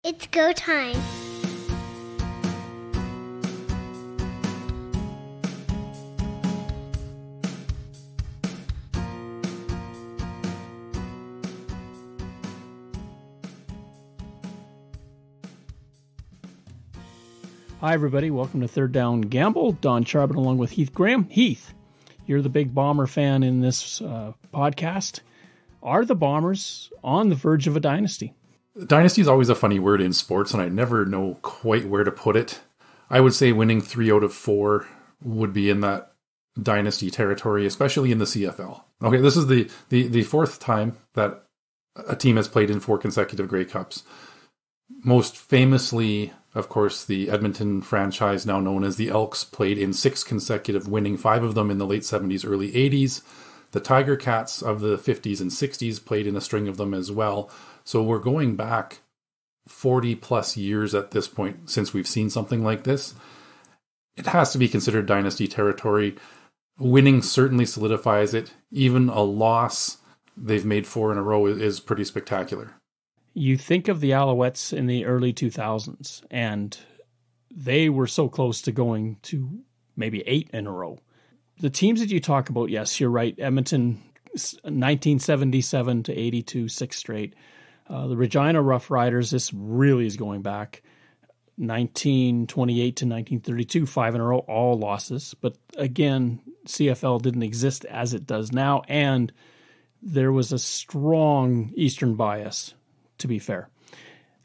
It's go time. Hi, everybody. Welcome to Third Down Gamble. Don Charbon along with Heath Graham. Heath, you're the big Bomber fan in this podcast. Are the Bombers on the verge of a dynasty? Dynasty is always a funny word in sports, and I never know quite where to put it. I would say winning 3 out of 4 would be in that dynasty territory, especially in the CFL. Okay, this is the fourth time that a team has played in 4 consecutive Grey Cups. Most famously, of course, the Edmonton franchise, now known as the Elks, played in 6 consecutive, winning 5 of them in the late 70s, early 80s. The Tiger Cats of the 50s and 60s played in a string of them as well. So we're going back 40 plus years at this point since we've seen something like this. It has to be considered dynasty territory. Winning certainly solidifies it. Even a loss they've made 4 in a row is pretty spectacular. You think of the Alouettes in the early 2000s, and they were so close to going to maybe 8 in a row. The teams that you talk about, yes, you're right. Edmonton, 1977 to 82, 6 straight. The Regina Rough Riders, this really is going back. 1928 to 1932, 5 in a row, all losses. But again, CFL didn't exist as it does now, and there was a strong Eastern bias, to be fair.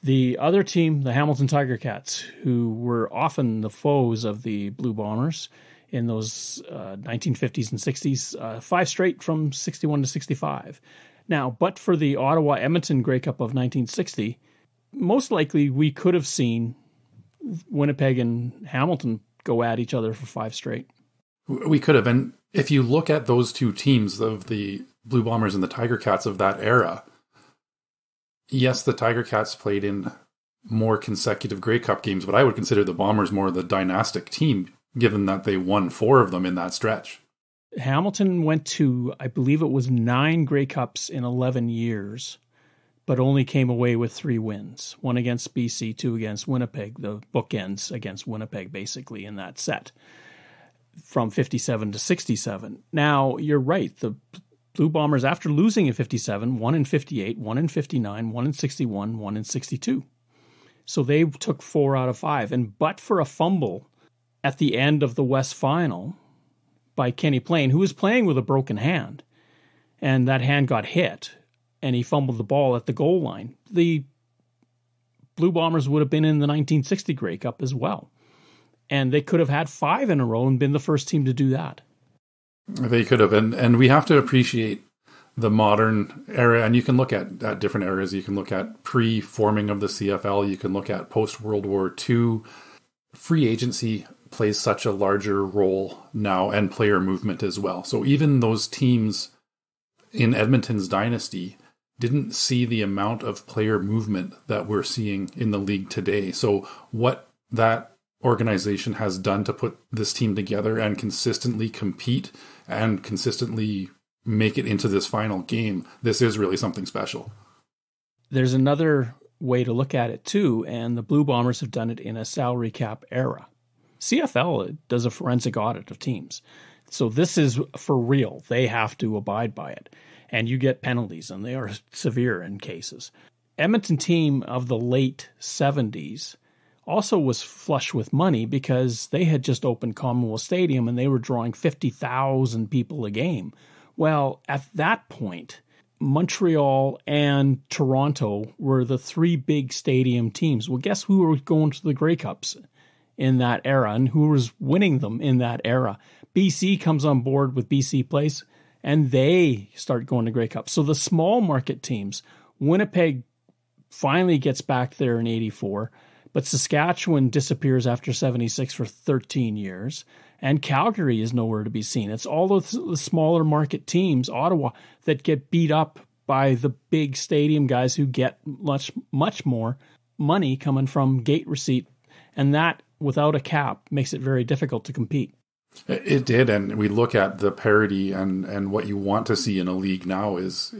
The other team, the Hamilton Tiger Cats, who were often the foes of the Blue Bombers in those 1950s and 60s, 5 straight from 61 to 65. Now, but for the Ottawa-Edmonton Grey Cup of 1960, most likely we could have seen Winnipeg and Hamilton go at each other for 5 straight. We could have. And if you look at those 2 teams of the Blue Bombers and the Tiger Cats of that era, yes, the Tiger Cats played in more consecutive Grey Cup games, but I would consider the Bombers more the dynastic team, given that they won 4 of them in that stretch. Hamilton went to, I believe it was 9 Grey Cups in 11 years, but only came away with 3 wins. 1 against BC, 2 against Winnipeg, the bookends against Winnipeg, basically, in that set, from 57 to 67. Now, you're right, the Blue Bombers, after losing in 57, 1 in 58, 1 in 59, 1 in 61, 1 in 62. So they took 4 out of 5. And but for a fumble at the end of the West Final by Kenny Plain, who was playing with a broken hand, and that hand got hit, and he fumbled the ball at the goal line, the Blue Bombers would have been in the 1960 Grey Cup as well. And they could have had 5 in a row and been the first team to do that. They could have, and we have to appreciate the modern era, and you can look at different eras. You can look at pre-forming of the CFL, you can look at post-World War II. Free agency plays such a larger role now, and player movement as well. So even those teams in Edmonton's dynasty didn't see the amount of player movement that we're seeing in the league today. So what that organization has done to put this team together and consistently compete and consistently make it into this final game, this is really something special. There's another way to look at it too, and the Blue Bombers have done it in a salary cap era. CFL does a forensic audit of teams. So this is for real. They have to abide by it. And you get penalties, and they are severe in cases. Edmonton team of the late 70s also was flush with money because they had just opened Commonwealth Stadium and they were drawing 50,000 people a game. Well, at that point, Montreal and Toronto were the 3 big stadium teams. Well, guess who were going to the Grey Cups in that era and who was winning them in that era? BC comes on board with BC Place, and they start going to Grey Cups. So the small market teams, Winnipeg finally gets back there in 84, but Saskatchewan disappears after 76 for 13 years, and Calgary is nowhere to be seen. It's all the smaller market teams, Ottawa, that get beat up by the big stadium guys who get much more money coming from gate receipt, and that, without a cap, makes it very difficult to compete. It did, and we look at the parity and what you want to see in a league now is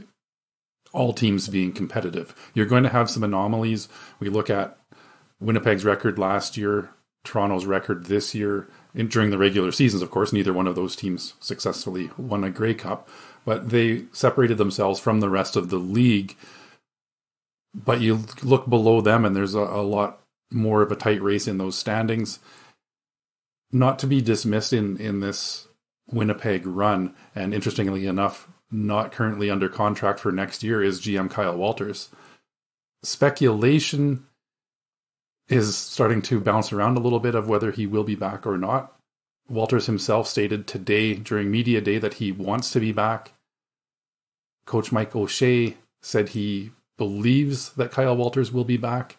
all teams being competitive. You're going to have some anomalies. We look at Winnipeg's record last year, Toronto's record this year. During the regular seasons, of course, neither one of those teams successfully won a Grey Cup, but they separated themselves from the rest of the league. But you look below them and there's a lot more of a tight race in those standings. Not to be dismissed in this Winnipeg run, and interestingly enough, not currently under contract for next year, is GM Kyle Walters. Speculation is starting to bounce around a little bit of whether he will be back or not. Walters himself stated today during media day that he wants to be back. Coach Mike O'Shea said he believes that Kyle Walters will be back.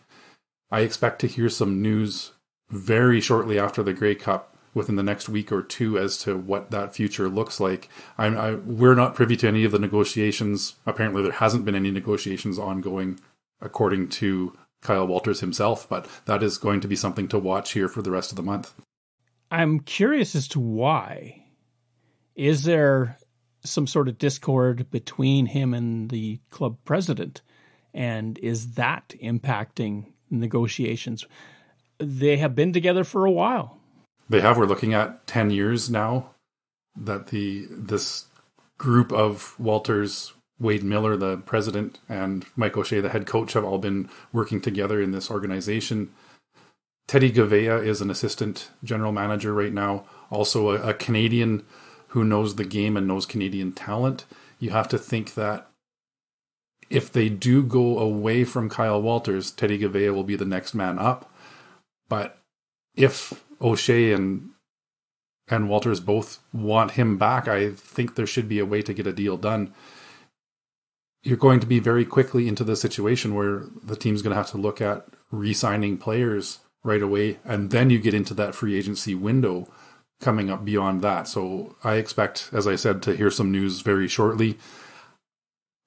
I expect to hear some news very shortly after the Grey Cup, within the next week or two, as to what that future looks like. We're not privy to any of the negotiations. Apparently there hasn't been any negotiations ongoing, according to Kyle Walters himself, but that is going to be something to watch here for the rest of the month. I'm curious as to why. Is there some sort of discord between him and the club president? And is that impacting negotiations? They have been together for a while. They have. We're looking at 10 years now that this group of Walters, Wade Miller, the president, and Mike O'Shea, the head coach, have all been working together in this organization. Teddy Gavea is an assistant general manager right now, also a Canadian who knows the game and knows Canadian talent. You have to think that if they do go away from Kyle Walters, Teddy Gavea will be the next man up. But if O'Shea and Walters both want him back, I think there should be a way to get a deal done. You're going to be very quickly into the situation where the team's going to have to look at re-signing players right away, and then you get into that free agency window coming up beyond that. So I expect, as I said, to hear some news very shortly.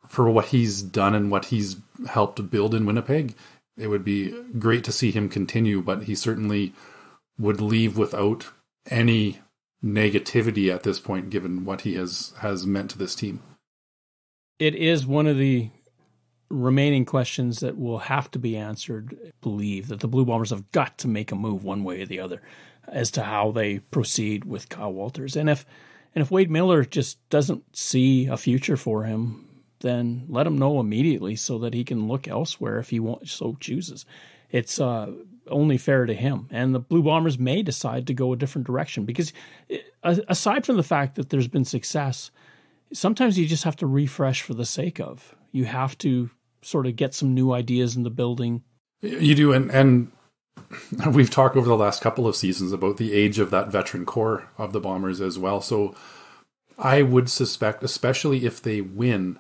For what he's done and what he's helped build in Winnipeg, it would be great to see him continue, but he certainly would leave without any negativity at this point, given what he has meant to this team. It is one of the remaining questions that will have to be answered. I believe that the Blue Bombers have got to make a move one way or the other as to how they proceed with Kyle Walters. And if Wade Miller just doesn't see a future for him, then let him know immediately so that he can look elsewhere if he so chooses. It's only fair to him. And the Blue Bombers may decide to go a different direction, because aside from the fact that there's been success, sometimes you just have to refresh for the sake of. You have to sort of get some new ideas in the building. You do, and we've talked over the last couple of seasons about the age of that veteran core of the Bombers as well. So I would suspect, especially if they win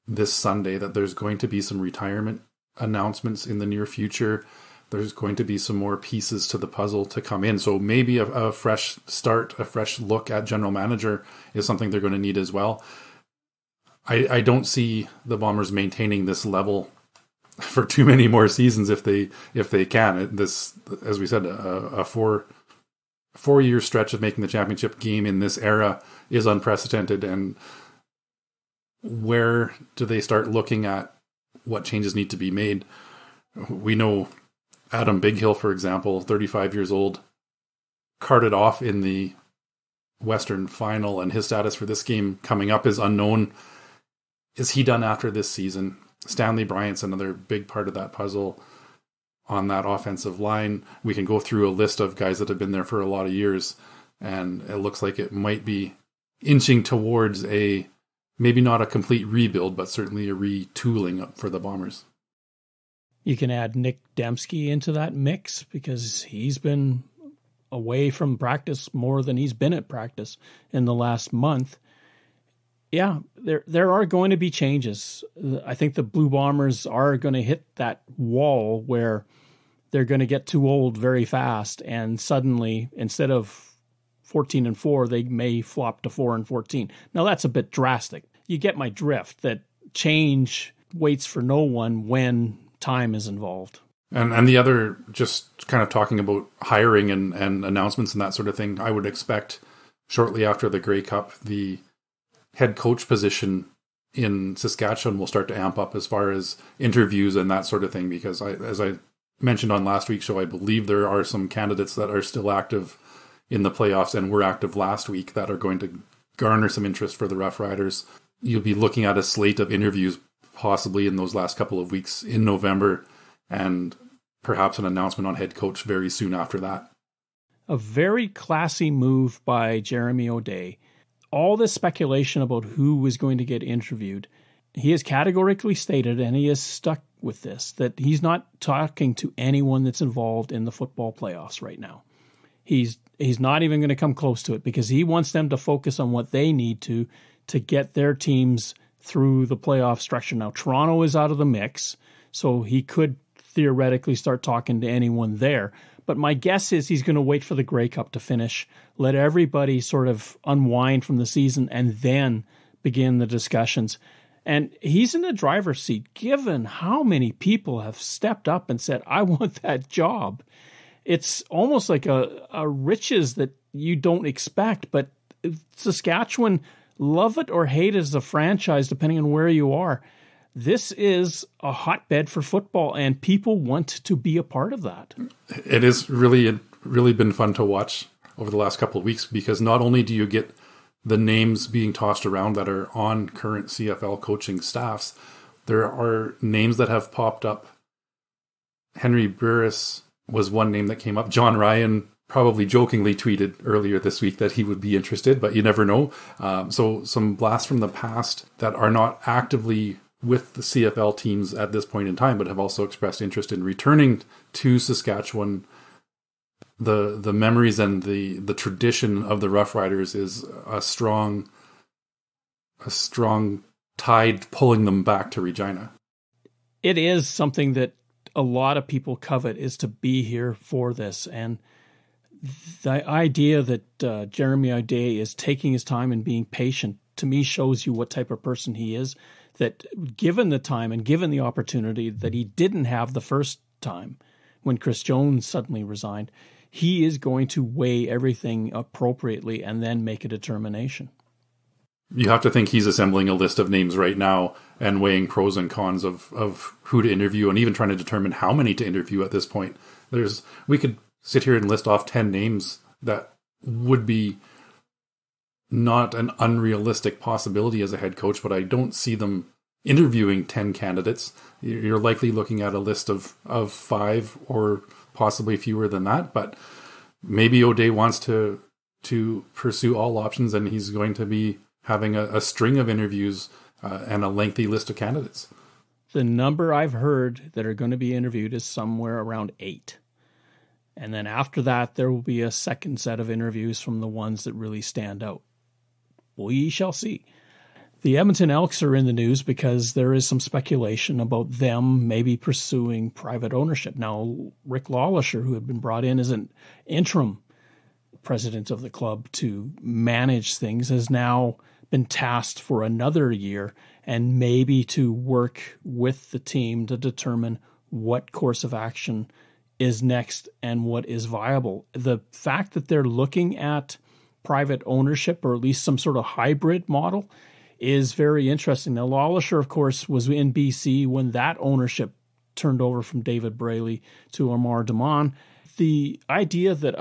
this Sunday, that there's going to be some retirement announcements in the near future. There's going to be some more pieces to the puzzle to come in. So maybe a fresh start, a fresh look at general manager is something they're going to need as well. I don't see the Bombers maintaining this level for too many more seasons if they can. This, as we said, a four-year stretch of making the championship game in this era is unprecedented. And where do they start looking at what changes need to be made? We know Adam Bighill, for example, 35 years old, carted off in the Western Final, and his status for this game coming up is unknown. Is he done after this season? Stanley Bryant's another big part of that puzzle on that offensive line. We can go through a list of guys that have been there for a lot of years, and it looks like it might be inching towards maybe not a complete rebuild, but certainly a retooling for the Bombers. You can add Nick Dembski into that mix, because he's been away from practice more than he's been at practice in the last month. Yeah, there are going to be changes. I think the Blue Bombers are going to hit that wall where they're going to get too old very fast, and suddenly, instead of 14-4, they may flop to 4-14. Now, that's a bit drastic. You get my drift, that change waits for no one when time is involved. And the other, just kind of talking about hiring and announcements and that sort of thing, I would expect shortly after the Grey Cup, the head coach position in Saskatchewan will start to amp up as far as interviews and that sort of thing, because as I mentioned on last week's show, I believe there are some candidates that are still active in the playoffs and were active last week that are going to garner some interest for the Rough Riders. You'll be looking at a slate of interviews possibly in those last couple of weeks in November, and perhaps an announcement on head coach very soon after that. A very classy move by Jeremy O'Day. All this speculation about who was going to get interviewed, he has categorically stated, and he is stuck with this, that he's not talking to anyone that's involved in the football playoffs right now. He's not even going to come close to it, because he wants them to focus on what they need to get their teams through the playoff structure. Now, Toronto is out of the mix, so he could theoretically start talking to anyone there. But my guess is he's going to wait for the Grey Cup to finish, let everybody sort of unwind from the season, and then begin the discussions. And he's in the driver's seat, given how many people have stepped up and said, I want that job. It's almost like a riches that you don't expect. But Saskatchewan, love it or hate it as a franchise, depending on where you are, this is a hotbed for football, and people want to be a part of that. It is really been fun to watch over the last couple of weeks, because not only do you get the names being tossed around that are on current CFL coaching staffs, there are names that have popped up. Henry Burris was one name that came up. John Ryan probably jokingly tweeted earlier this week that he would be interested, but you never know. So some blasts from the past that are not actively with the CFL teams at this point in time, but have also expressed interest in returning to Saskatchewan. The memories and the tradition of the Rough Riders is a strong tide pulling them back to Regina. It is something that a lot of people covet, is to be here for this. And the idea that Jeremy O'Day is taking his time and being patient, to me, shows you what type of person he is. That given the time and given the opportunity that he didn't have the first time when Chris Jones suddenly resigned, he is going to weigh everything appropriately and then make a determination. You have to think he's assembling a list of names right now and weighing pros and cons of who to interview, and even trying to determine how many to interview at this point. We could sit here and list off 10 names that would be not an unrealistic possibility as a head coach, but I don't see them interviewing 10 candidates. You're likely looking at a list of 5 or possibly fewer than that, but maybe O'Day wants to pursue all options, and he's going to be having a string of interviews and a lengthy list of candidates. The number I've heard that are going to be interviewed is somewhere around 8. And then after that, there will be a second set of interviews from the ones that really stand out. We shall see. The Edmonton Elks are in the news because there is some speculation about them maybe pursuing private ownership. Now, Rick Lawlisher, who had been brought in as an interim president of the club to manage things, has now been tasked for another year and maybe to work with the team to determine what course of action is next and what is viable. The fact that they're looking at private ownership, or at least some sort of hybrid model, is very interesting. Now, Lawlisher, of course, was in BC when that ownership turned over from David Braley to Omar Damon. The idea that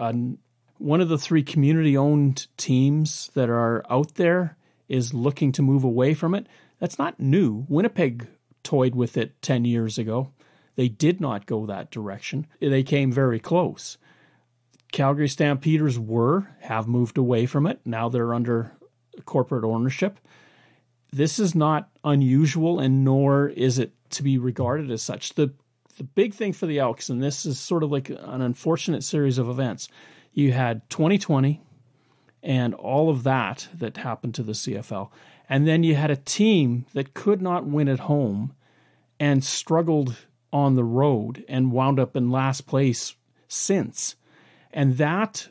one of the 3 community-owned teams that are out there is looking to move away from it, that's not new. Winnipeg toyed with it 10 years ago. They did not go that direction. They came very close. Calgary Stampeders have moved away from it. Now they're under corporate ownership. This is not unusual, and nor is it to be regarded as such. The big thing for the Elks, and this is sort of like an unfortunate series of events, you had 2020 and all of that happened to the CFL. And then you had a team that could not win at home and struggled on the road and wound up in last place since. And that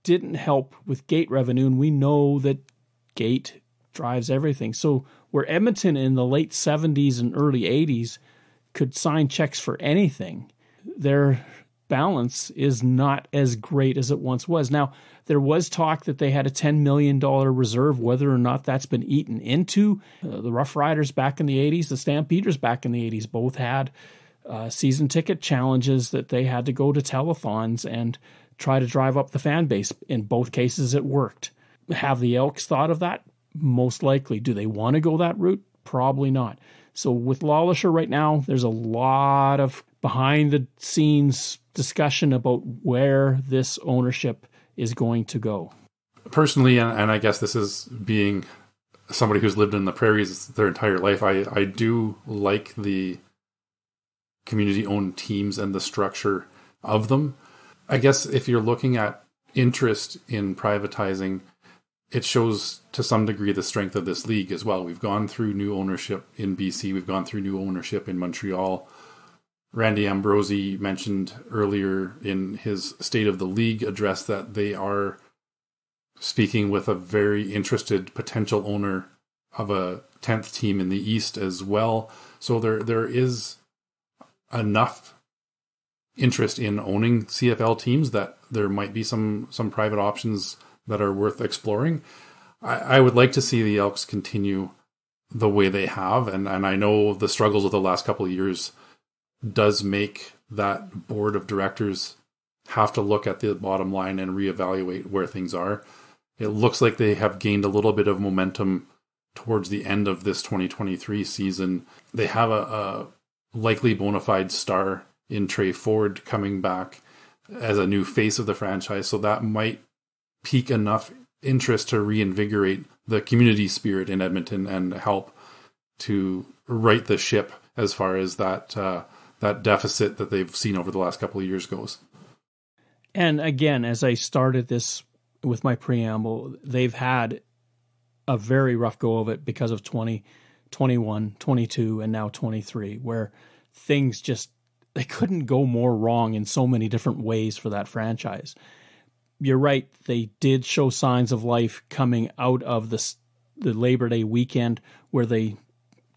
didn't help with gate revenue, and we know that gate drives everything. So where Edmonton in the late 70s and early 80s could sign checks for anything, they're balance is not as great as it once was. Now, there was talk that they had a $10 million reserve, whether or not that's been eaten into. The Rough Riders back in the 80s, the Stampeders back in the 80s, both had season ticket challenges that they had to go to telethons and try to drive up the fan base. In both cases, it worked. Have the Elks thought of that? Most likely. Do they want to go that route? Probably not. So with Lawlisher right now, there's a lot of behind-the-scenes discussion about where this ownership is going to go. Personally, and I guess this is being somebody who's lived in the prairies their entire life, I do like the community-owned teams and the structure of them. I guess if you're looking at interest in privatizing, it shows to some degree the strength of this league as well. We've gone through new ownership in BC. We've gone through new ownership in Montreal. Randy Ambrosie mentioned earlier in his State of the League address that they are speaking with a very interested potential owner of a 10th team in the East as well. So there is enough interest in owning CFL teams that there might be some private options that are worth exploring. I would like to see the Elks continue the way they have, and I know the struggles of the last couple of years does make that board of directors have to look at the bottom line and reevaluate where things are. It looks like they have gained a little bit of momentum towards the end of this 2023 season. They have a likely bona fide star in Trey Ford coming back as a new face of the franchise, so that might pique enough interest to reinvigorate the community spirit in Edmonton and help to right the ship as far as that deficit that they've seen over the last couple of years goes. And again, as I started this with my preamble, they've had a very rough go of it because of 20, 21, 22, and now 23, where things just, they couldn't go more wrong in so many different ways for that franchise. You're right, they did show signs of life coming out of the Labor Day weekend, where they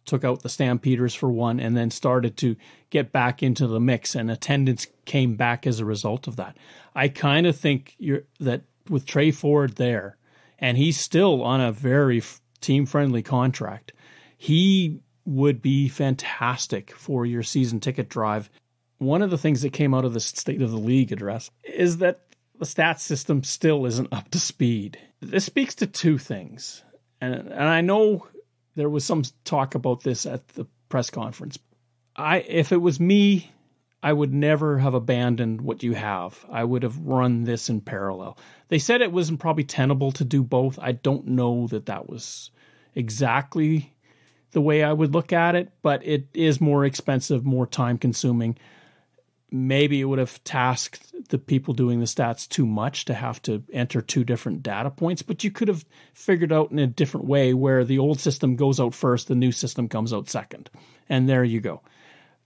took out the Stampeders for one and then started to get back into the mix, and attendance came back as a result of that. I kind of think that with Trey Ford there, and he's still on a very team-friendly contract, he would be fantastic for your season ticket drive. One of the things that came out of the State of the League address is that the stats system still isn't up to speed. This speaks to two things. And I know there was some talk about this at the press conference. If it was me, I would never have abandoned what you have. I would have run this in parallel. They said it wasn't probably tenable to do both. I don't know that was exactly the way I would look at it, but it is more expensive, more time consuming. Maybe it would have tasked the people doing the stats too much to have to enter two different data points, but you could have figured out in a different way where the old system goes out first, the new system comes out second. And there you go.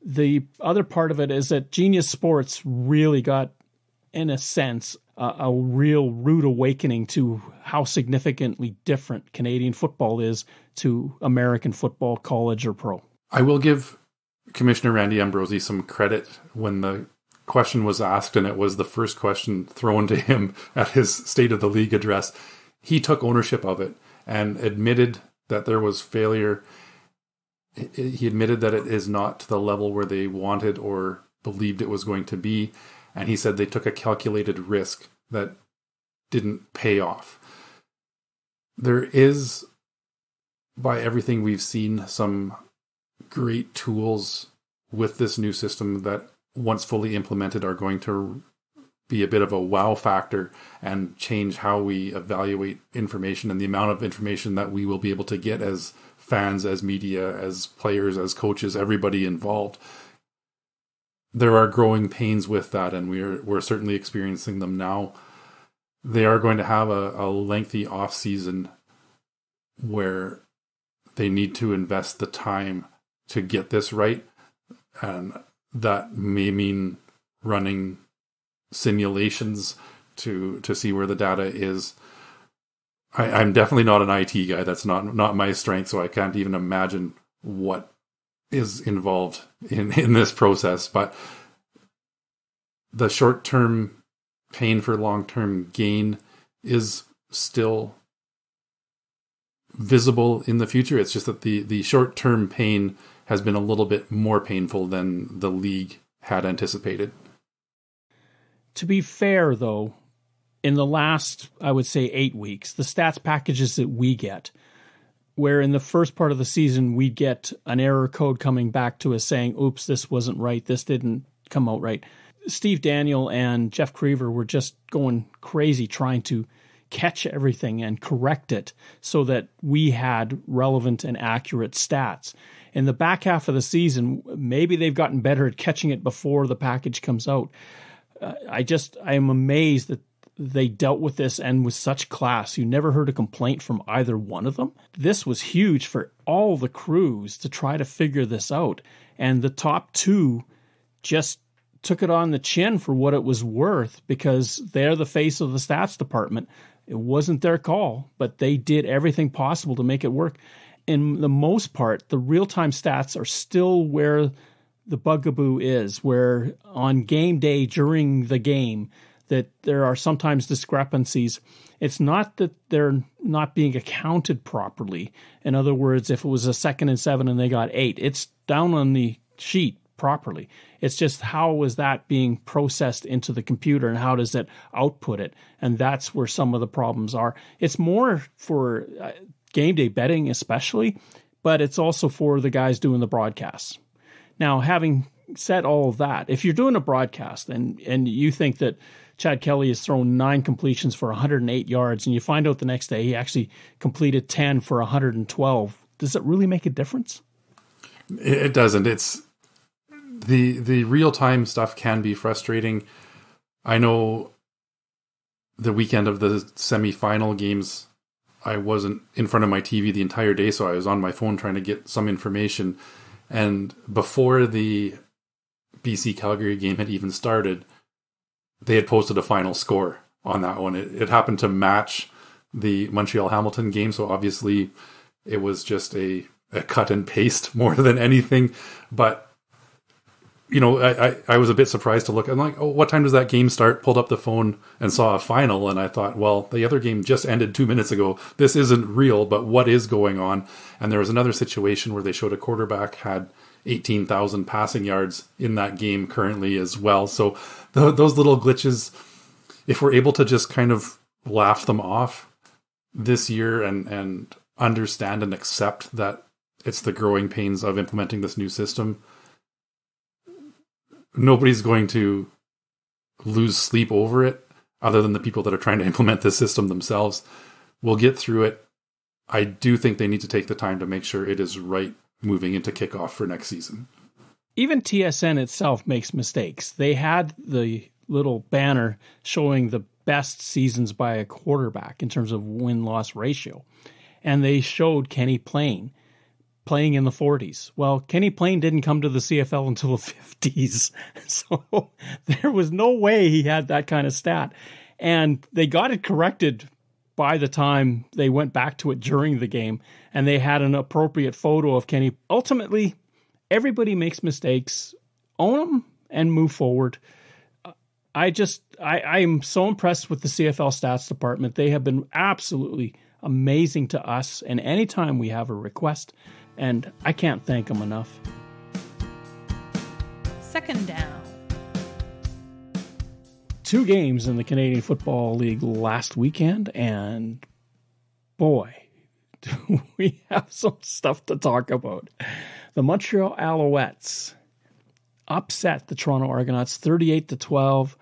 The other part of it is that Genius Sports really got, in a sense, a real rude awakening to how significantly different Canadian football is to American football, college or pro. I will give Commissioner Randy Ambrosie some credit when the question was asked, and it was the first question thrown to him at his State of the League address. He took ownership of it and admitted that there was failure. He admitted that it is not to the level where they wanted or believed it was going to be. And he said they took a calculated risk that didn't pay off. There is, by everything we've seen, some great tools with this new system that, once fully implemented, are going to be a bit of a wow factor and change how we evaluate information and the amount of information that we will be able to get as fans, as media, as players, as coaches, everybody involved. There are growing pains with that, and we're certainly experiencing them now. They are going to have a lengthy off season where they need to invest the time to get this right, and that may mean running simulations to see where the data is. I'm definitely not an IT guy. That's not my strength, so I can't even imagine what is involved in this process. But the short-term pain for long-term gain is still visible in the future. It's just that the short-term pain has been a little bit more painful than the league had anticipated. To be fair, though, in the last, I would say, 8 weeks, the stats packages that we get, where in the first part of the season, we'd get an error code coming back to us saying, oops, this wasn't right, this didn't come out right. Steve Daniel and Jeff Creever were just going crazy trying to catch everything and correct it so that we had relevant and accurate stats. In the back half of the season, maybe they've gotten better at catching it before the package comes out. I am amazed that they dealt with this and with such class. You never heard a complaint from either one of them. This was huge for all the crews to try to figure this out. And the top two just took it on the chin for what it was worth because they're the face of the stats department. It wasn't their call, but they did everything possible to make it work. In the most part, the real-time stats are still where the bugaboo is, where on game day during the game that there are sometimes discrepancies. It's not that they're not being accounted properly. In other words, if it was a 2nd and 7 and they got 8, it's down on the sheet properly. It's just how is that being processed into the computer and how does it output it? And that's where some of the problems are. It's more for game day betting especially, but it's also for the guys doing the broadcasts. Now, having said all of that, if you're doing a broadcast and you think that Chad Kelly has thrown 9 completions for 108 yards and you find out the next day he actually completed 10 for 112, does it really make a difference? It doesn't. It's the real-time stuff can be frustrating. I know the weekend of the semifinal games, I wasn't in front of my TV the entire day, so I was on my phone trying to get some information. And before the BC Calgary game had even started, they had posted a final score on that one. It happened to match the Montreal Hamilton game, so obviously it was just a cut and paste more than anything. But you know, I was a bit surprised to look. I'm like, oh, what time does that game start? Pulled up the phone and saw a final, and I thought, well, the other game just ended 2 minutes ago. This isn't real, but what is going on? And there was another situation where they showed a quarterback had 18,000 passing yards in that game currently as well. So those little glitches, if we're able to just kind of laugh them off this year and understand and accept that it's the growing pains of implementing this new system, nobody's going to lose sleep over it other than the people that are trying to implement this system themselves. We'll get through it. I do think they need to take the time to make sure it is right moving into kickoff for next season. Even TSN itself makes mistakes. They had the little banner showing the best seasons by a quarterback in terms of win-loss ratio. And they showed Kenny playing in the 40s. Well, Kenny Payne didn't come to the CFL until the 50s. So there was no way he had that kind of stat. And they got it corrected by the time they went back to it during the game, and they had an appropriate photo of Kenny. Ultimately, everybody makes mistakes. Own them and move forward. I'm so impressed with the CFL stats department. They have been absolutely amazing to us, and anytime we have a request, and I can't thank them enough. 2nd down. 2 games in the Canadian Football League last weekend, and boy, do we have some stuff to talk about. The Montreal Alouettes upset the Toronto Argonauts 38-12,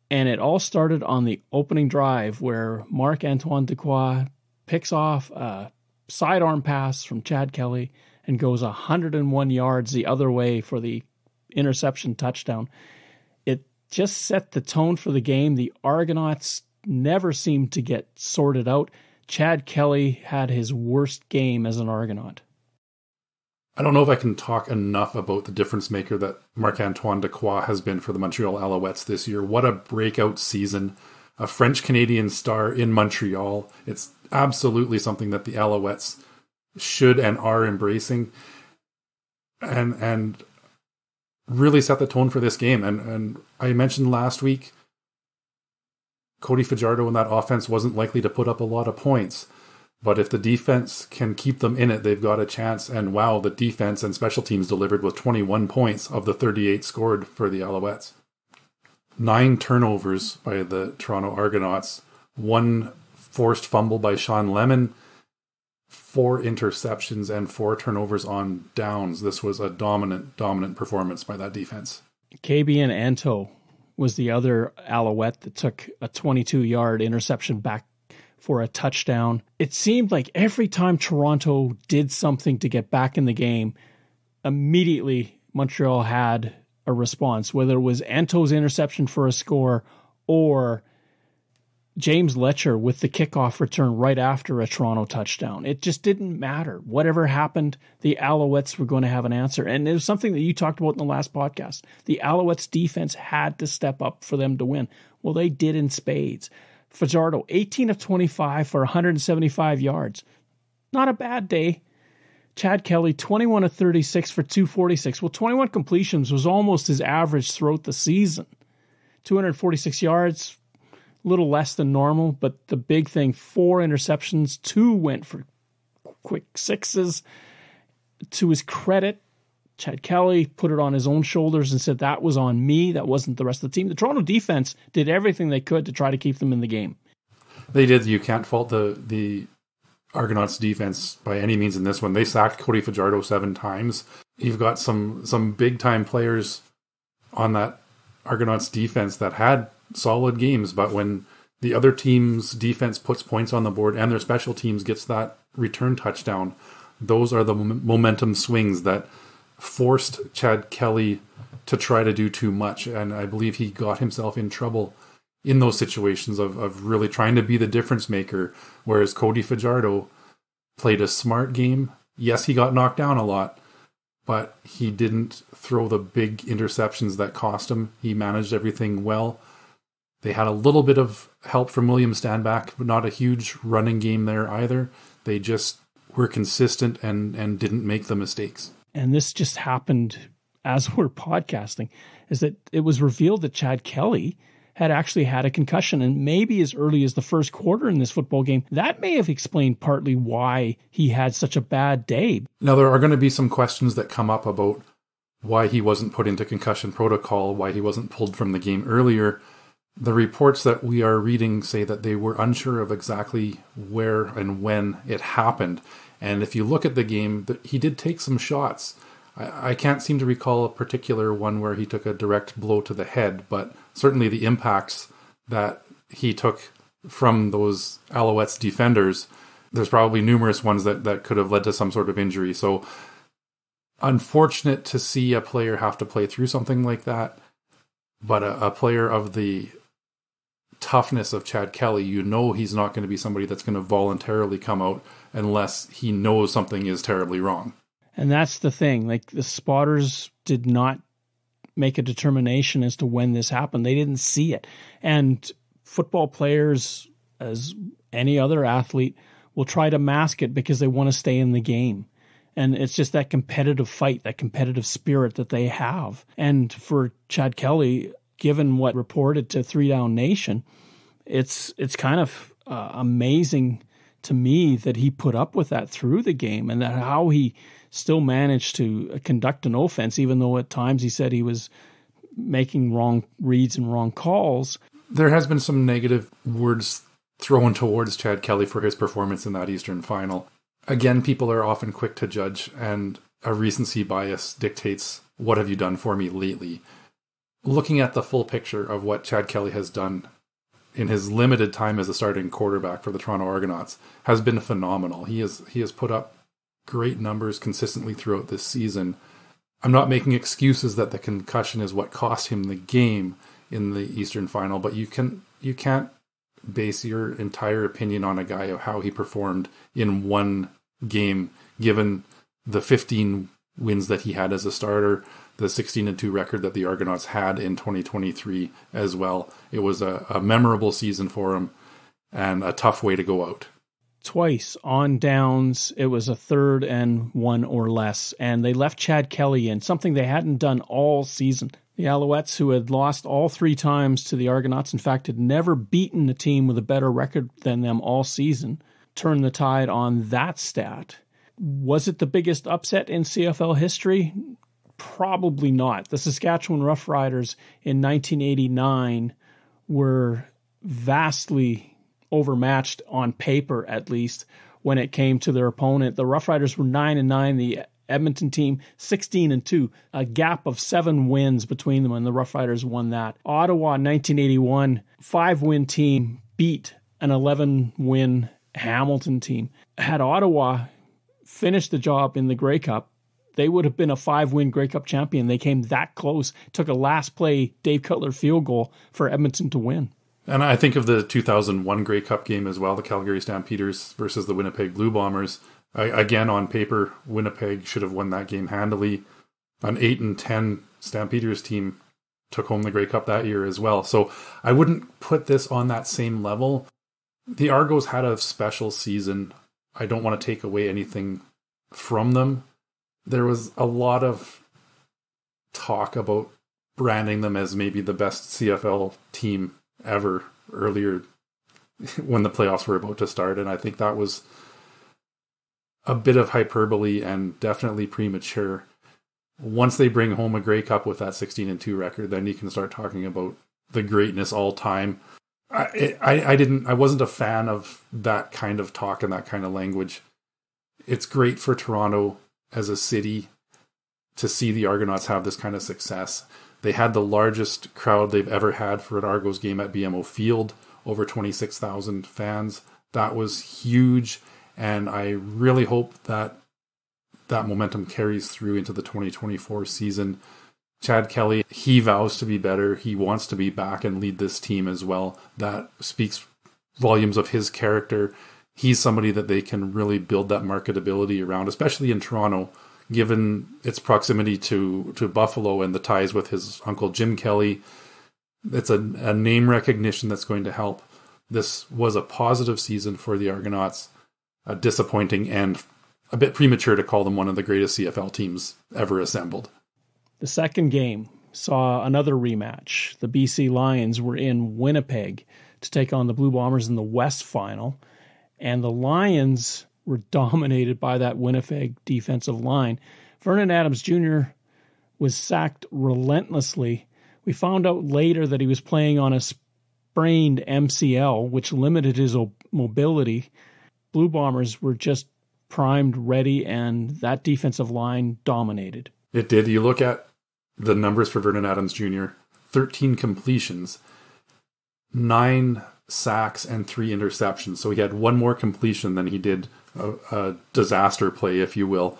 and it all started on the opening drive where Marc-Antoine Dequoy picks off a sidearm pass from Chad Kelly and goes 101 yards the other way for the interception touchdown. It just set the tone for the game. The Argonauts never seemed to get sorted out. Chad Kelly had his worst game as an Argonaut. I don't know if I can talk enough about the difference maker that Marc-Antoine Dequoy has been for the Montreal Alouettes this year. What a breakout season. A French-Canadian star in Montreal. It's absolutely something that the Alouettes should and are embracing. And really set the tone for this game. And I mentioned last week, Cody Fajardo and that offense wasn't likely to put up a lot of points. But if the defense can keep them in it, they've got a chance. And wow, the defense and special teams delivered with 21 points of the 38 scored for the Alouettes. 9 turnovers by the Toronto Argonauts. 1 forced fumble by Sean Lemon. 4 interceptions and 4 turnovers on downs. This was a dominant performance by that defense. Kabian Anto was the other Alouette that took a 22-yard interception back for a touchdown. It seemed like every time Toronto did something to get back in the game, immediately Montreal had a response, whether it was Anto's interception for a score or James Letcher with the kickoff return right after a Toronto touchdown. It just didn't matter. Whatever happened, the Alouettes were going to have an answer. And it was something that you talked about in the last podcast. The Alouettes defense had to step up for them to win. Well, they did in spades. Fajardo, 18 of 25 for 175 yards. Not a bad day. Chad Kelly, 21 of 36 for 246. Well, 21 completions was almost his average throughout the season. 246 yards, a little less than normal, but the big thing, 4 interceptions, 2 went for quick sixes. To his credit, Chad Kelly put it on his own shoulders and said, that was on me. That wasn't the rest of the team. The Toronto defense did everything they could to try to keep them in the game. They did. You can't fault the Argonauts defense by any means in this one. They sacked Cody Fajardo 7 times. You've got some big-time players on that Argonauts defense that had solid games, but when the other team's defense puts points on the board and their special teams gets that return touchdown, those are the momentum swings that forced Chad Kelly to try to do too much. And I believe he got himself in trouble in those situations of really trying to be the difference maker, whereas Cody Fajardo played a smart game. Yes, he got knocked down a lot, but he didn't throw the big interceptions that cost him. He managed everything well. They had a little bit of help from William Stanback, but not a huge running game there either. They just were consistent and didn't make the mistakes. And this just happened as we're podcasting, is that it was revealed that Chad Kelly had actually had a concussion, and maybe as early as the first quarter in this football game. That may have explained partly why he had such a bad day. Now, there are going to be some questions that come up about why he wasn't put into concussion protocol, why he wasn't pulled from the game earlier. The reports that we are reading say that they were unsure of exactly where and when it happened. And if you look at the game, he did take some shots. I can't seem to recall a particular one where he took a direct blow to the head, but certainly the impacts that he took from those Alouettes defenders, there's probably numerous ones that could have led to some sort of injury. So unfortunate to see a player have to play through something like that, but a player of the toughness of Chad Kelly, you know he's not going to be somebody that's going to voluntarily come out unless he knows something is terribly wrong. And that's the thing. Like, the spotters did not make a determination as to when this happened. They didn't see it. And football players, as any other athlete, will try to mask it because they want to stay in the game. And it's just that competitive fight, that competitive spirit that they have. And for Chad Kelly, given what reported to 3 Down Nation, it's kind of amazing to me that he put up with that through the game, and that how he still managed to conduct an offense, even though at times he said he was making wrong reads and wrong calls. There has been some negative words thrown towards Chad Kelly for his performance in that Eastern final. Again, people are often quick to judge, and a recency bias dictates, what have you done for me lately? Looking at the full picture of what Chad Kelly has done in his limited time as a starting quarterback for the Toronto Argonauts has been phenomenal. He has put up great numbers consistently throughout this season. I'm not making excuses that the concussion is what cost him the game in the Eastern final, but you can't base your entire opinion on a guy of how he performed in one game, given the 15 wins that he had as a starter, the 16-2 record that the Argonauts had in 2023 as well. It was a memorable season for him and a tough way to go out. twice on downs. It was a 3rd and 1 or less, and they left Chad Kelly in, something they hadn't done all season. The Alouettes, who had lost all 3 times to the Argonauts, in fact, had never beaten a team with a better record than them all season, turned the tide on that stat. Was it the biggest upset in CFL history? Probably not. The Saskatchewan Roughriders in 1989 were vastly overmatched on paper, at least, when it came to their opponent. The Roughriders were 9-9, the Edmonton team 16-2, a gap of 7 wins between them, and the Roughriders won that. Ottawa 1981, 5-win team beat an 11-win Hamilton team. Had Ottawa finished the job in the Grey Cup, they would have been a 5-win Grey Cup champion. They came that close. Took a last play Dave Cutler field goal for Edmonton to win. And I think of the 2001 Grey Cup game as well, the Calgary Stampeders versus the Winnipeg Blue Bombers. Again, on paper, Winnipeg should have won that game handily. An 8-10 Stampeders team took home the Grey Cup that year as well. So I wouldn't put this on that same level. The Argos had a special season. I don't want to take away anything from them. There was a lot of talk about branding them as maybe the best CFL team ever earlier when the playoffs were about to start. And I think that was a bit of hyperbole and definitely premature. Once they bring home a Grey Cup with that 16-2 record, then you can start talking about the greatness all time. I wasn't a fan of that kind of talk and that kind of language. It's great for Toronto as a city to see the Argonauts have this kind of success. They had the largest crowd they've ever had for an Argos game at BMO Field, over 26,000 fans. That was huge, and I really hope that that momentum carries through into the 2024 season. Chad Kelly, he vows to be better. He wants to be back and lead this team as well. That speaks volumes of his character. He's somebody that they can really build that marketability around, especially in Toronto, given its proximity to Buffalo and the ties with his uncle Jim Kelly. It's a name recognition that's going to help. This was a positive season for the Argonauts, a disappointing and a bit premature to call them one of the greatest CFL teams ever assembled. The second game saw another rematch. The BC Lions were in Winnipeg to take on the Blue Bombers in the West Final, and the Lions were dominated by that Winnipeg defensive line. Vernon Adams Jr. was sacked relentlessly. We found out later that he was playing on a sprained MCL, which limited his mobility. Blue Bombers were just primed, ready, and that defensive line dominated. It did. You look at the numbers for Vernon Adams Jr., 13 completions, 9 sacks, and 3 interceptions. So he had one more completion than he did a disaster play, if you will.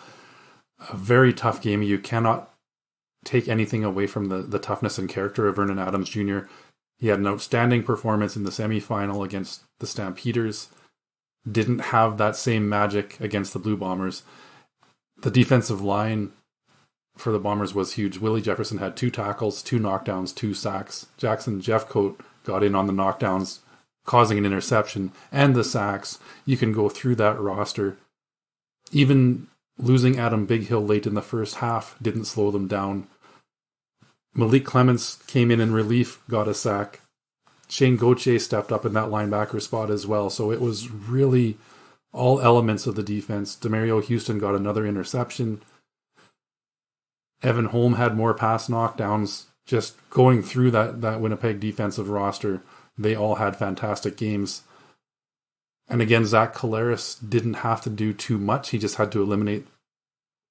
A very tough game. You cannot take anything away from the toughness and character of Vernon Adams Jr. He had an outstanding performance in the semifinal against the Stampeders. Didn't have that same magic against the Blue Bombers. The defensive line for the Bombers was huge. Willie Jefferson had 2 tackles, 2 knockdowns, 2 sacks. Jackson Jeffcoat got in on the knockdowns, causing an interception, and the sacks. You can go through that roster. Even losing Adam Bighill late in the first half didn't slow them down. Malik Clements came in relief, got a sack. Shane Gauthier stepped up in that linebacker spot as well. So it was really all elements of the defense. Demario Houston got another interception. Evan Holm had more pass knockdowns. Just going through that Winnipeg defensive roster, they all had fantastic games. And again, Zach Collaros didn't have to do too much. He just had to eliminate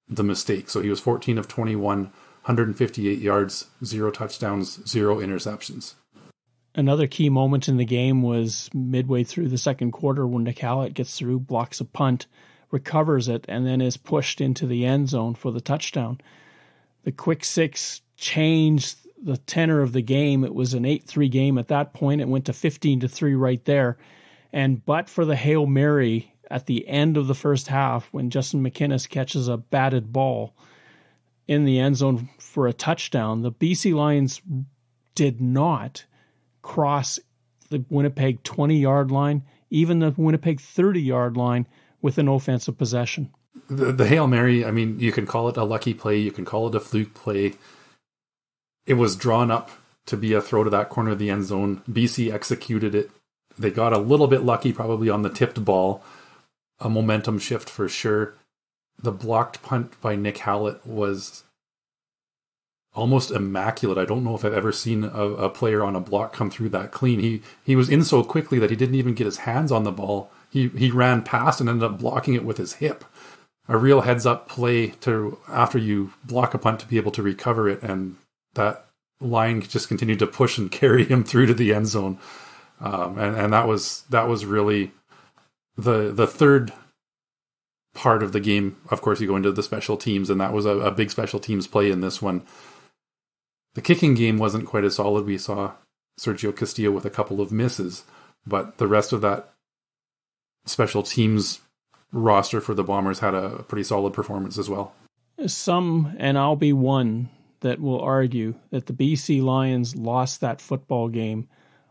the mistakes. So he was 14 of 21, 158 yards, 0 touchdowns, 0 interceptions. Another key moment in the game was midway through the second quarter when Nick Hallett gets through, blocks a punt, recovers it, and then is pushed into the end zone for the touchdown. The quick six changed the tenor of the game. It was an 8-3 game at that point. It went to 15-3 right there. And but for the Hail Mary at the end of the first half when Justin McInnes catches a batted ball in the end zone for a touchdown, the BC Lions did not cross the Winnipeg 20-yard line even the Winnipeg 30-yard line with an offensive possession. The Hail Mary, I mean, you can call it a lucky play, you can call it a fluke play. It was drawn up to be a throw to that corner of the end zone. BC executed it. They got a little bit lucky probably on the tipped ball. A momentum shift for sure. The blocked punt by Nick Hallett was almost immaculate. I don't know if I've ever seen a player on a block come through that clean. He was in so quickly that he didn't even get his hands on the ball. He ran past and ended up blocking it with his hip. A real heads-up play to after you block a punt to be able to recover it, and that line just continued to push and carry him through to the end zone. And that was really the third part of the game. Of course, you go into the special teams, and that was a big special teams play in this one. The kicking game wasn't quite as solid. We saw Sergio Castillo with a couple of misses, but the rest of that special teams roster for the Bombers had a pretty solid performance as well. Some, and I'll be one, that will argue that the BC Lions lost that football game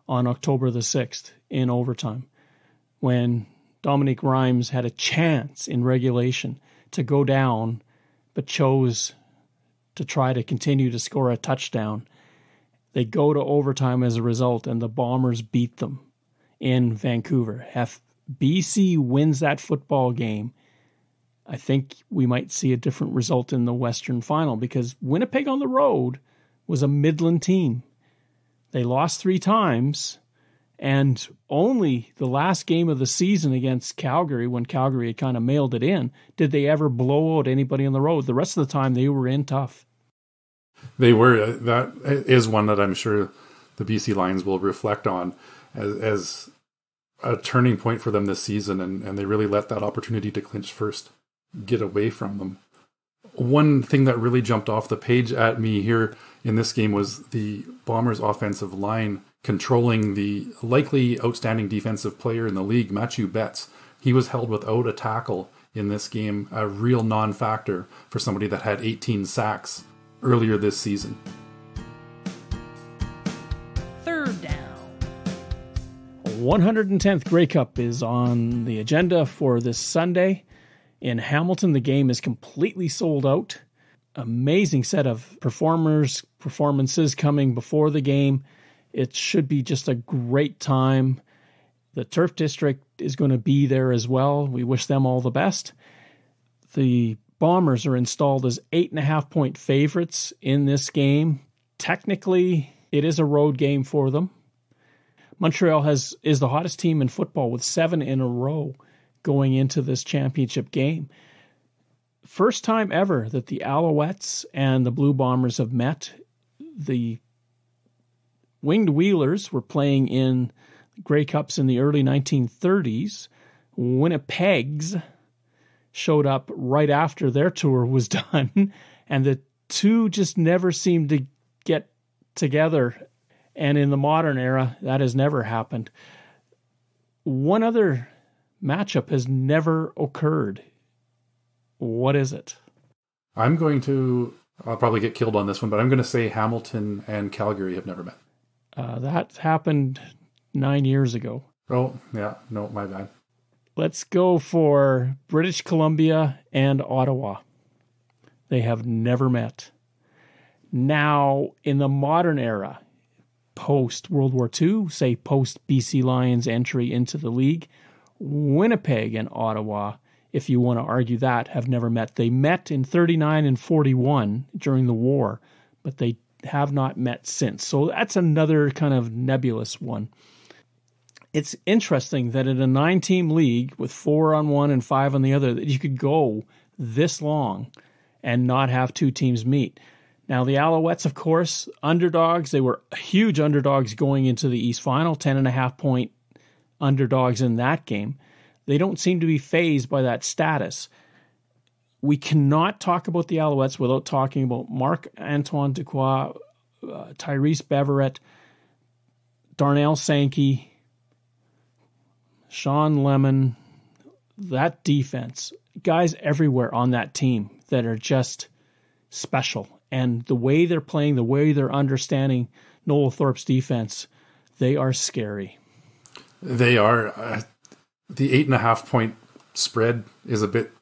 on October the 6th in overtime, when Dominique Rhymes had a chance in regulation to go down, but chose to try to continue to score a touchdown. They go to overtime as a result, and the Bombers beat them in Vancouver. If BC wins that football game, I think we might see a different result in the Western Final, because Winnipeg on the road was a Midland team. They lost 3 times, and only the last game of the season against Calgary, when Calgary had kind of mailed it in, did they ever blow out anybody on the road. The rest of the time, they were in tough. They were. That is one that I'm sure the BC Lions will reflect on as a turning point for them this season, and they really let that opportunity to clinch first get away from them. One thing that really jumped off the page at me here in this game was the Bombers' offensive line controlling the likely outstanding defensive player in the league, Matthew Betts. He was held without a tackle in this game, a real non-factor for somebody that had 18 sacks earlier this season. Third down. 110th Grey Cup is on the agenda for this Sunday. In Hamilton, the game is completely sold out. Amazing set of performances coming before the game. It should be just a great time. The Turf District is going to be there as well. We wish them all the best. The Bombers are installed as 8.5-point favorites in this game. Technically, it is a road game for them. Montreal is the hottest team in football with 7 in a row going into this championship game. First time ever that the Alouettes and the Blue Bombers have met. The Winged Wheelers were playing in Grey Cups in the early 1930s. Winnipeg's showed up right after their tour was done, and the two just never seemed to get together. And in the modern era, that has never happened. One other matchup has never occurred. What is it? I'll probably get killed on this one, but I'm going to say Hamilton and Calgary have never met. That happened 9 years ago. Oh, yeah. No, my bad. Let's go for British Columbia and Ottawa. They have never met. Now, in the modern era, post-World War II, say post-BC Lions entry into the league, Winnipeg and Ottawa, if you want to argue that, have never met. They met in 39 and 41 during the war, but they have not met since. So that's another kind of nebulous one. It's interesting that in a 9-team league with 4 on one and 5 on the other, that you could go this long and not have 2 teams meet. Now, the Alouettes, of course, underdogs. They were huge underdogs going into the East Final, 10.5-point underdogs in that game. They don't seem to be fazed by that status. We cannot talk about the Alouettes without talking about Marc-Antoine Dequoy, Tyrese Beverett, Darnell Sankey, Sean Lemon, that defense, guys everywhere on that team that are just special. And the way they're playing, the way they're understanding Noel Thorpe's defense, they are scary. They are. The 8.5-point spread is a bit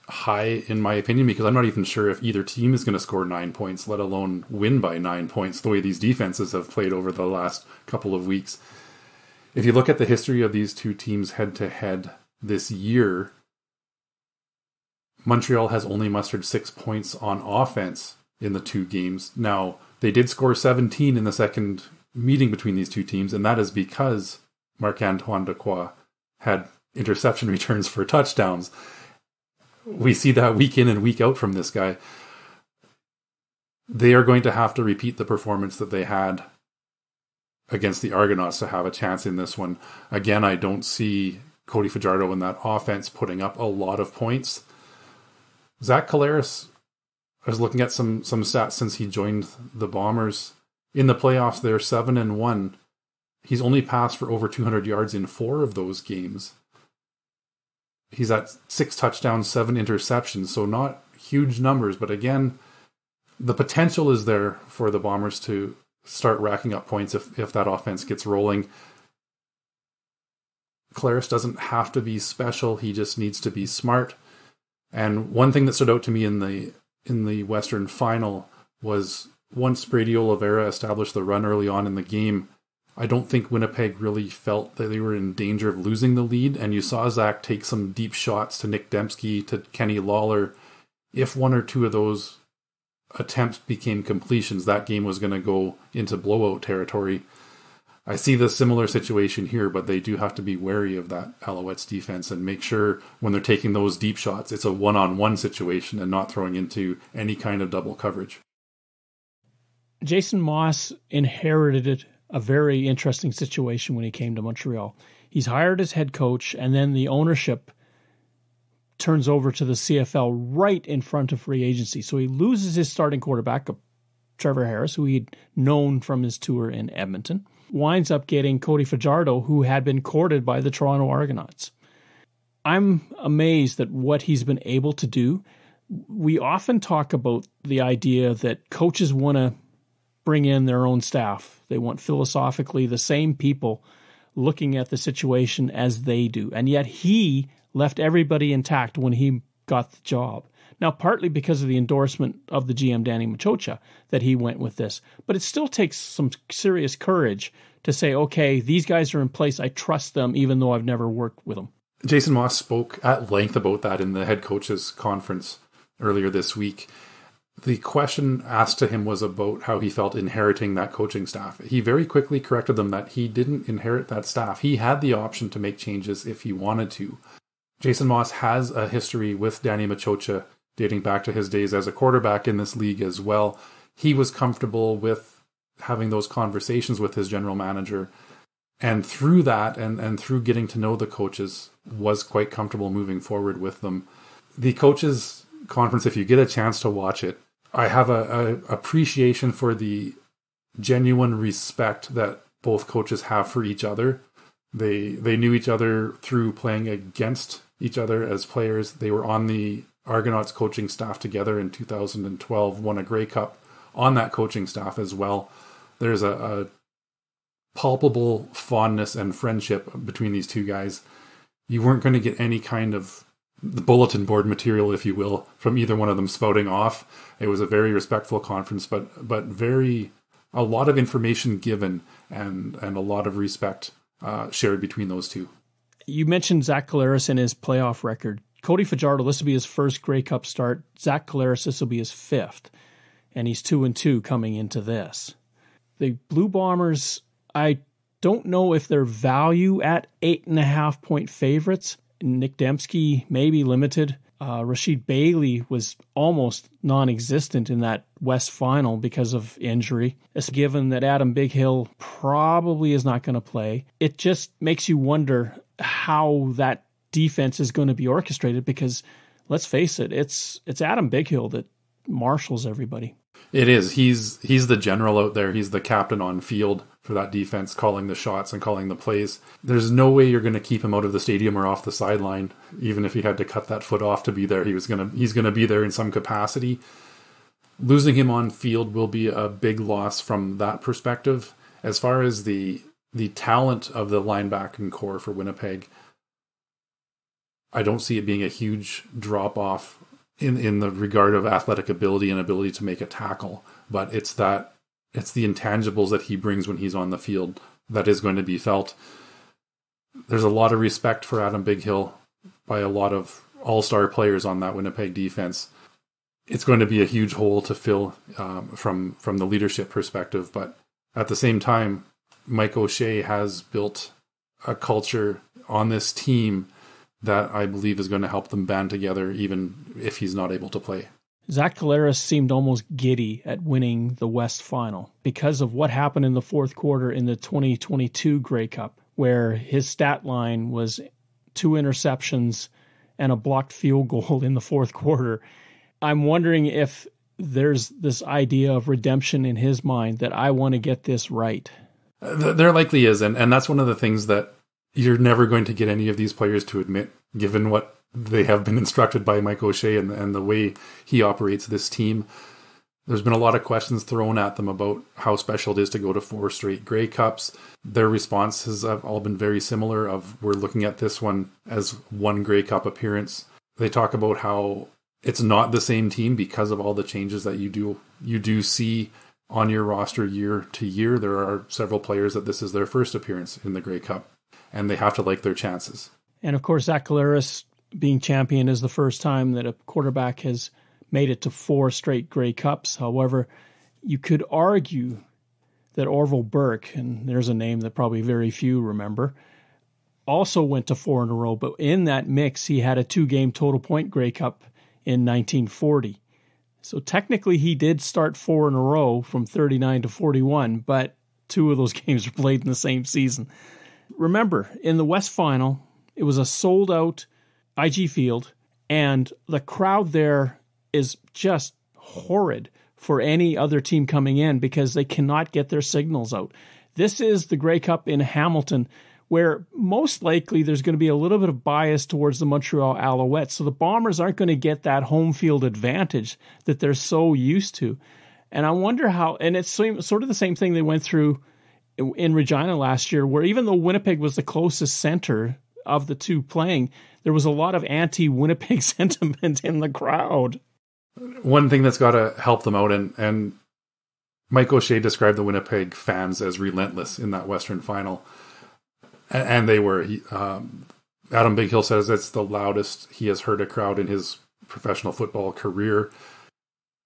high in my opinion, because I'm not even sure if either team is going to score 9 points, let alone win by 9 points, the way these defenses have played over the last couple of weeks. If you look at the history of these two teams head-to-head this year, Montreal has only mustered 6 points on offense in the two games. Now, they did score 17 in the second meeting between these two teams, and that is because Marc-Antoine Dequoy had interception returns for touchdowns. We see that week in and week out from this guy. They are going to have to repeat the performance that they had against the Argonauts to have a chance in this one. Again, I don't see Cody Fajardo in that offense putting up a lot of points. Zach Collaros, I was looking at some stats since he joined the Bombers. In the playoffs, they're 7-1. He's only passed for over 200 yards in 4 of those games. He's at 6 touchdowns, 7 interceptions, so not huge numbers. But again, the potential is there for the Bombers to start racking up points if that offense gets rolling. Collaros doesn't have to be special. He just needs to be smart. And one thing that stood out to me in the Western Final was once Brady Oliveira established the run early on in the game, I don't think Winnipeg really felt that they were in danger of losing the lead, and you saw Zach take some deep shots to Nick Dembski, to Kenny Lawler. If one or two of those attempts became completions, that game was going to go into blowout territory. I see the similar situation here, but they do have to be wary of that Alouettes defense and make sure when they're taking those deep shots, it's a one-on-one situation and not throwing into any kind of double coverage. Jason Moss inherited a very interesting situation when he came to Montreal. He's hired as head coach, and then the ownership turns over to the CFL right in front of free agency. So he loses his starting quarterback, Trevor Harris, who he'd known from his tour in Edmonton, winds up getting Cody Fajardo, who had been courted by the Toronto Argonauts. I'm amazed at what he's been able to do. We often talk about the idea that coaches want to bring in their own staff. They want philosophically the same people looking at the situation as they do. And yet he left everybody intact when he got the job. Now, partly because of the endorsement of the GM, Danny Machocha, that he went with this. But it still takes some serious courage to say, okay, these guys are in place. I trust them, even though I've never worked with them. Jason Moss spoke at length about that in the head coaches conference earlier this week. The question asked to him was about how he felt inheriting that coaching staff. He very quickly corrected them that he didn't inherit that staff. He had the option to make changes if he wanted to. Jason Moss has a history with Danny Machocha dating back to his days as a quarterback in this league as well. He was comfortable with having those conversations with his general manager. And through that, and through getting to know the coaches, was quite comfortable moving forward with them. The coaches conference, if you get a chance to watch it, I have a appreciation for the genuine respect that both coaches have for each other. They knew each other through playing against each other as players. They were on the Argonauts coaching staff together in 2012, won a Grey Cup on that coaching staff as well. There's a palpable fondness and friendship between these two guys. You weren't going to get any kind of the bulletin board material, if you will, from either one of them spouting off. It was a very respectful conference, but a lot of information given and a lot of respect shared between those two. You mentioned Zach Collaros and his playoff record. Cody Fajardo, this will be his first Grey Cup start. Zach Collaros, this will be his 5th. And he's 2-2 coming into this. The Blue Bombers, I don't know if they're value at 8.5-point favorites. Nick Dembski may be limited. Rashid Bailey was almost non-existent in that West final because of injury. It's given that Adam Bighill probably is not going to play. It just makes you wonder how that defense is going to be orchestrated, because let's face it, it's Adam Bighill that marshals everybody. It is. He's the general out there. He's the captain on field for that defense, calling the shots and calling the plays. There's no way you're going to keep him out of the stadium or off the sideline. Even if he had to cut that foot off to be there, he's going to be there in some capacity. Losing him on field will be a big loss from that perspective. As far as the talent of the linebacking core for Winnipeg, I don't see it being a huge drop off in the regard of athletic ability and ability to make a tackle, but it's the intangibles that he brings when he's on the field that is going to be felt. There's a lot of respect for Adam Bighill by a lot of all-star players on that Winnipeg defense. It's going to be a huge hole to fill from the leadership perspective, but at the same time, Mike O'Shea has built a culture on this team that I believe is going to help them band together even if he's not able to play. Zach Collaros seemed almost giddy at winning the West Final because of what happened in the fourth quarter in the 2022 Grey Cup, where his stat line was 2 interceptions and a blocked field goal in the fourth quarter. I'm wondering if there's this idea of redemption in his mind that I want to get this right. There likely is, and that's one of the things that you're never going to get any of these players to admit, given what they have been instructed by Mike O'Shea and the way he operates this team. There's been a lot of questions thrown at them about how special it is to go to 4 straight Grey Cups. Their responses have all been very similar of, we're looking at this one as one Grey Cup appearance. They talk about how it's not the same team because of all the changes that you do see on your roster year to year. There are several players that this is their first appearance in the Grey Cup, and they have to like their chances. And of course, Zach Collaros being champion is the first time that a quarterback has made it to 4 straight Grey Cups. However, you could argue that Orville Burke, and there's a name that probably very few remember, also went to 4 in a row. But in that mix, he had a 2-game total point Grey Cup in 1940. So technically he did start 4 in a row from 39 to 41, but 2 of those games were played in the same season. Remember, in the West Final, it was a sold-out IG Field, and the crowd there is just horrid for any other team coming in because they cannot get their signals out. This is the Grey Cup in Hamilton, where most likely there's going to be a little bit of bias towards the Montreal Alouettes. So the Bombers aren't going to get that home field advantage that they're so used to. And I wonder how, and it's sort of the same thing they went through in Regina last year, where even though Winnipeg was the closest center of the two playing, there was a lot of anti-Winnipeg sentiment in the crowd. One thing that's got to help them out, and Mike O'Shea described the Winnipeg fans as relentless in that Western Final. And they were. Adam Bighill says it's the loudest he has heard a crowd in his professional football career.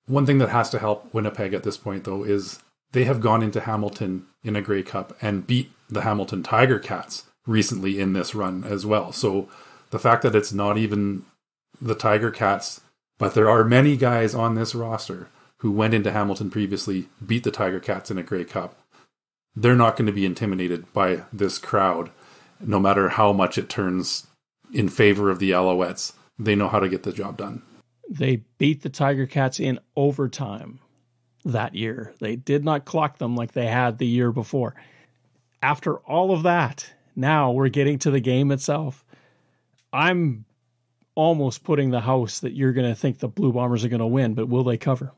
One thing that has to help Winnipeg at this point, though, is they have gone into Hamilton in a Grey Cup and beat the Hamilton Tiger Cats recently in this run as well. So the fact that it's not even the Tiger Cats, but there are many guys on this roster who went into Hamilton previously, beat the Tiger Cats in a Grey Cup. They're not going to be intimidated by this crowd, no matter how much it turns in favor of the Alouettes. They know how to get the job done. They beat the Tiger Cats in overtime that year. They did not clock them like they had the year before. After all of that, now we're getting to the game itself. I'm almost putting the house that you're going to think the Blue Bombers are going to win, but will they cover?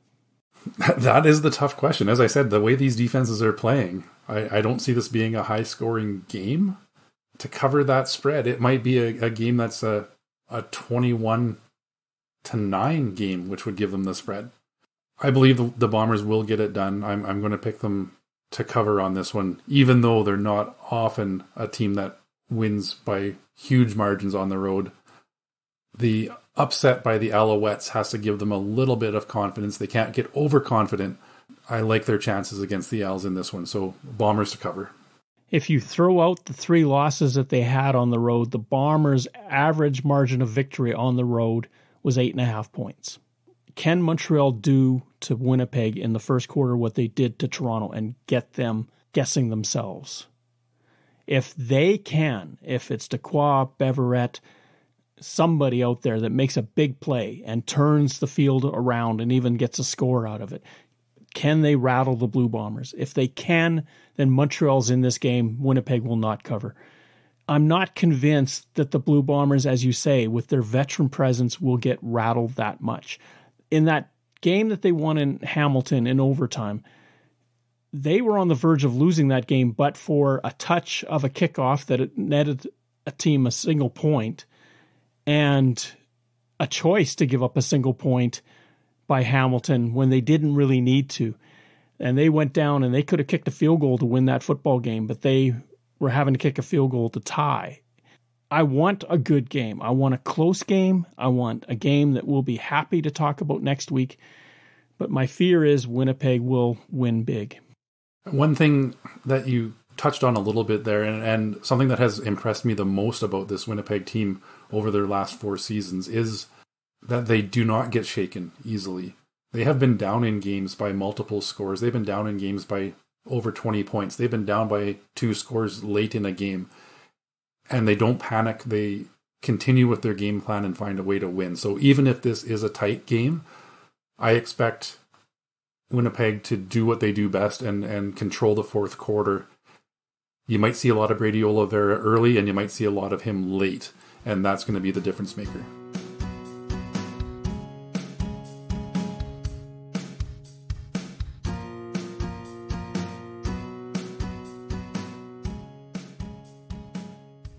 That is the tough question. As I said, the way these defenses are playing, I don't see this being a high-scoring game. To cover that spread, it might be a game that's a 21-9 game, which would give them the spread. I believe the Bombers will get it done. I'm going to pick them to cover on this one, even though they're not often a team that wins by huge margins on the road. The upset by the Alouettes has to give them a little bit of confidence. They can't get overconfident. I like their chances against the Owls in this one, so Bombers to cover. If you throw out the 3 losses that they had on the road, the Bombers' average margin of victory on the road was 8.5 points. Can Montreal do to Winnipeg in the first quarter what they did to Toronto and get them guessing themselves? If they can, if it's Dequoy, Beverette, somebody out there that makes a big play and turns the field around and even gets a score out of it, can they rattle the Blue Bombers? If they can, then Montreal's in this game. Winnipeg will not cover. I'm not convinced that the Blue Bombers, as you say, with their veteran presence, will get rattled that much. In that game that they won in Hamilton in overtime, they were on the verge of losing that game, but for a touch of a kickoff that it netted a team a single point. and a choice to give up a single point by Hamilton when they didn't really need to. And they went down and they could have kicked a field goal to win that football game, but they were having to kick a field goal to tie. I want a good game. I want a close game. I want a game that we'll be happy to talk about next week. But my fear is Winnipeg will win big. One thing that you touched on a little bit there, and something that has impressed me the most about this Winnipeg team over their last 4 seasons, is that they do not get shaken easily. They have been down in games by multiple scores. They've been down in games by over 20 points. They've been down by 2 scores late in a game. And they don't panic. They continue with their game plan and find a way to win. So even if this is a tight game, I expect Winnipeg to do what they do best and control the fourth quarter. You might see a lot of Brady Oliveira early, and you might see a lot of him late. And that's going to be the difference maker.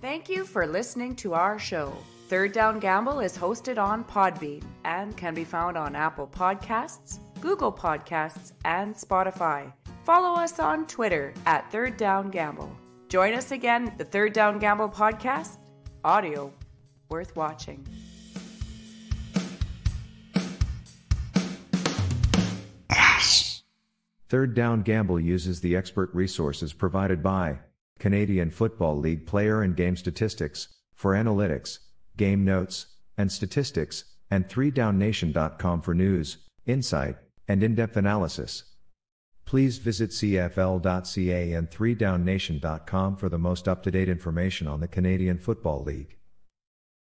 Thank you for listening to our show. Third Down Gamble is hosted on Podbean and can be found on Apple Podcasts, Google Podcasts, and Spotify. Follow us on Twitter at Third Down Gamble. Join us again at the Third Down Gamble podcast. Audio worth watching. Third Down Gamble uses the expert resources provided by Canadian Football League player and game statistics for analytics, game notes, and statistics, and 3downnation.com for news, insight, and in-depth analysis. Please visit cfl.ca and 3downnation.com for the most up-to-date information on the Canadian Football League.